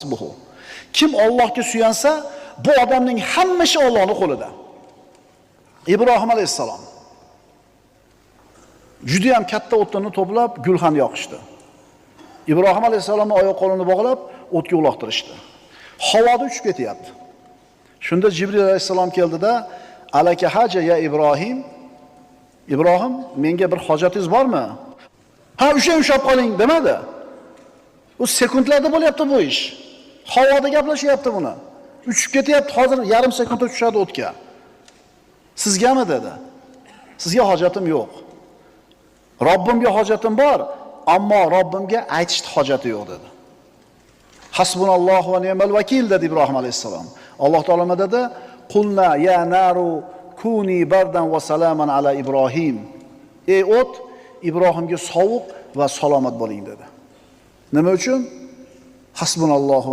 hasbuhu. Kim Allohga suyansa, bu odamning hamma ishi Allohning qo'lida. Ibrohim alayhisalom juda ham katta o'tni to'plab gulxan yoqishdi. Ibrohim alayhisalomning oyoq qo'lini bog'lab o'tga uloqtirishdi. Havoda uchib ketyapti. Shunda Jibril alayhisalom keldida, "Alaka haja ya Ibrohim? Ibrohim, menga bir hojatingiz bormi?" "Ha, ushlab qoling" demadi. U sekundlarda bo'lyapti bu ish. Havoda gaplashyapti buni. Uchib ketyapti, hozir yarim sekundda tushadi o'tga. "Sizgami?" dedi. "Sizga hojatim yo'q. Robbimga hojatim bor, ammo Robbimga aytishga hojati yo'q" dedi. Hasbunallohu va ni'mal vakil dedi Ibrohim alayhisalom. Alloh taolama dedi, "Qulna ya naru kuni bardan va salaman ala Ibrohim." Ey o't, Ibrohimga sovuq va salomat bo'ling dedi. Nima uchun? Hasbunallohu